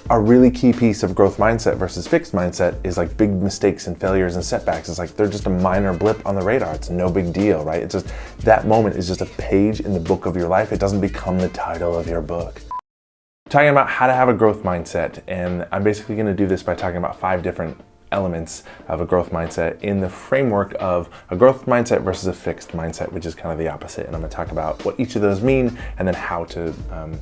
A really key piece of growth mindset versus fixed mindset is like big mistakes and failures and setbacks. It's like they're just a minor blip on the radar. It's no big deal, right? It's just that moment is just a page in the book of your life. It doesn't become the title of your book. Talking about how to have a growth mindset, and I'm basically going to do this by talking about 5 different elements of a growth mindset in the framework of a growth mindset versus a fixed mindset, which is kind of the opposite. And I'm going to talk about what each of those mean and then how to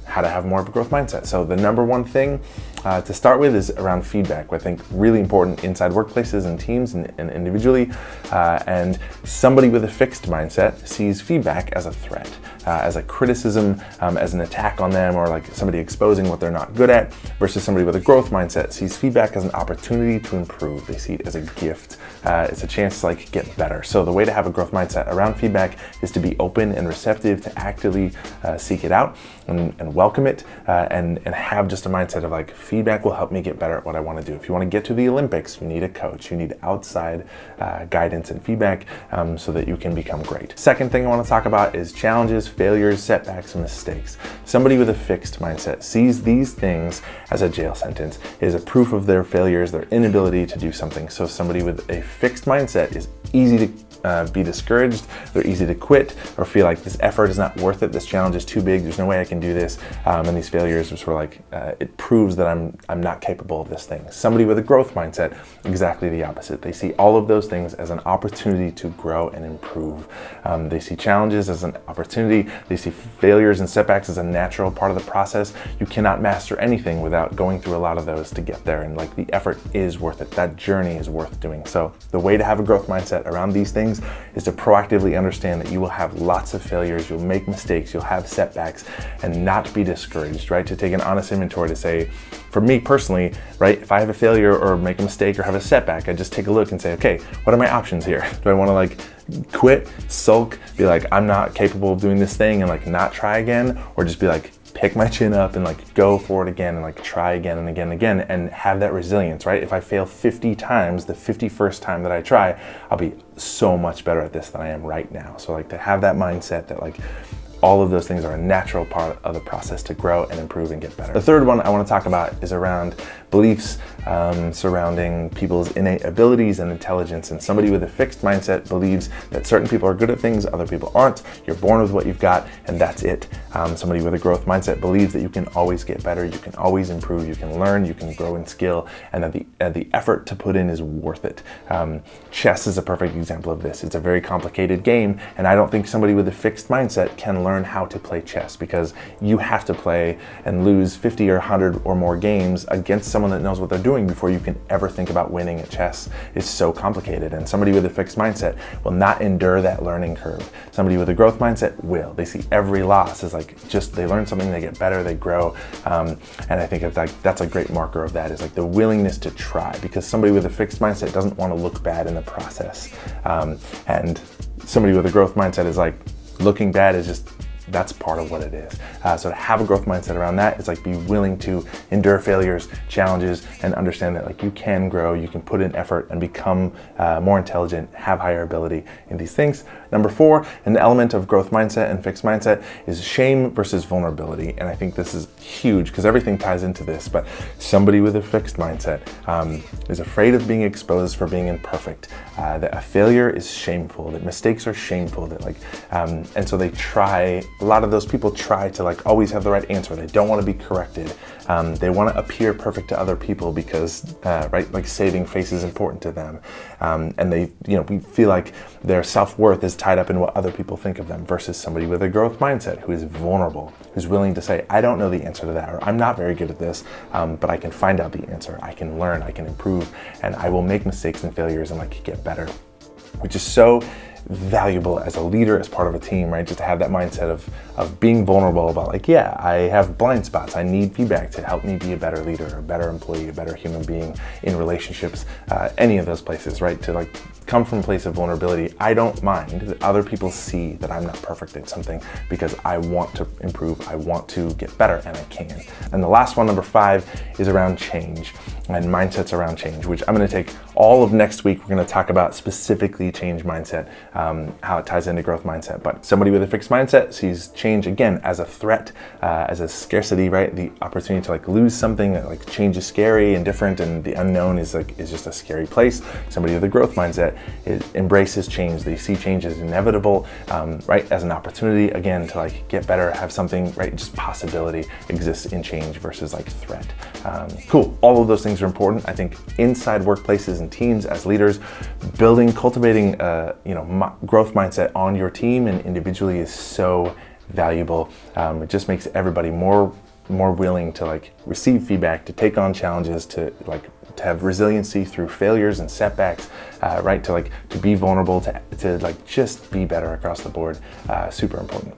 have more of a growth mindset. So the number one thing to start with is around feedback. I think really important inside workplaces and teams and individually. And somebody with a fixed mindset sees feedback as a threat, as a criticism, as an attack on them, or like somebody exposing what they're not good at, versus somebody with a growth mindset sees feedback as an opportunity to improve. They see it as a gift. It's a chance to like get better. So the way to have a growth mindset around feedback is to be open and receptive, to actively seek it out and welcome it, and have just a mindset of like, feedback will help me get better at what I want to do. If you want to get to the Olympics, you need a coach. You need outside guidance and feedback so that you can become great. Second thing I want to talk about is challenges, failures, setbacks, and mistakes. Somebody with a fixed mindset sees these things as a jail sentence, is a proof of their failures, their inability to do something. So somebody with a fixed mindset is easy to be discouraged, they're easy to quit, or feel like this effort is not worth it, this challenge is too big, there's no way I can do this, and these failures are sort of like, it proves that I'm not capable of this thing. Somebody with a growth mindset, exactly the opposite. They see all of those things as an opportunity to grow and improve. They see challenges as an opportunity, they see failures and setbacks as a natural part of the process. You cannot master anything without going through a lot of those to get there, and like the effort is worth it. That journey is worth doing. So the way to have a growth mindset around these things is to proactively understand that you will have lots of failures, you'll make mistakes, you'll have setbacks, and not be discouraged, right? To take an honest inventory to say, for me personally, right, if I have a failure or make a mistake or have a setback, I just take a look and say, okay, what are my options here? Do I want to like quit, sulk, be like, I'm not capable of doing this thing and like not try again? Or just be like, pick my chin up and like go for it again and like try again and again and again and have that resilience, right? If I fail 50 times, the 51st time that I try, I'll be so much better at this than I am right now. So like to have that mindset that like all of those things are a natural part of the process to grow and improve and get better. The third one I want to talk about is around beliefs surrounding people's innate abilities and intelligence. And somebody with a fixed mindset believes that certain people are good at things, other people aren't. You're born with what you've got, and that's it. Somebody with a growth mindset believes that you can always get better, you can always improve, you can learn, you can grow in skill, and that the effort to put in is worth it. Chess is a perfect example of this. It's a very complicated game, and I don't think somebody with a fixed mindset can learn how to play chess, because you have to play and lose 50 or 100 or more games against someone that knows what they're doing before you can ever think about winning at chess. It's so complicated, and somebody with a fixed mindset will not endure that learning curve. Somebody with a growth mindset will. They see every loss as like just they learn something, they get better, they grow, and I think it's like that's a great marker of that, is like the willingness to try, because somebody with a fixed mindset doesn't want to look bad in the process, and somebody with a growth mindset is like, looking bad is just, that's part of what it is. So to have a growth mindset around that is like be willing to endure failures, challenges, and understand that like you can grow, you can put in effort and become more intelligent, have higher ability in these things. Number 4, an element of growth mindset and fixed mindset is shame versus vulnerability. And I think this is huge because everything ties into this, but somebody with a fixed mindset is afraid of being exposed for being imperfect, that a failure is shameful, that mistakes are shameful, that like, and so they try, a lot of those people try to like always have the right answer. They don't want to be corrected. They want to appear perfect to other people because, right, like saving face is important to them. And they, we feel like their self-worth is tied up in what other people think of them, versus somebody with a growth mindset who is vulnerable, who's willing to say, I don't know the answer to that, or I'm not very good at this, but I can find out the answer. I can learn, I can improve, and I will make mistakes and failures and like get better, which is so valuable as a leader, as part of a team, right? Just to have that mindset of being vulnerable about like, yeah, I have blind spots. I need feedback to help me be a better leader, a better employee, a better human being in relationships, any of those places, right? To like come from a place of vulnerability. I don't mind that other people see that I'm not perfect at something because I want to improve, I want to get better, and I can. And the last one, number 5, is around change. and mindsets around change, which I'm going to take all of next week. We're going to talk about specifically change mindset, how it ties into growth mindset. But somebody with a fixed mindset sees change again as a threat, as a scarcity, right? The opportunity to like lose something, like change is scary and different, and the unknown is just a scary place. Somebody with a growth mindset embraces change. They see change as inevitable, right? As an opportunity again to like get better, have something, right? Just possibility exists in change versus like threat. Cool. All of those things are important. I think inside workplaces and teams as leaders, cultivating growth mindset on your team and individually is so valuable. It just makes everybody more willing to like receive feedback, to take on challenges, to have resiliency through failures and setbacks, right? To be vulnerable, to like just be better across the board. Super important.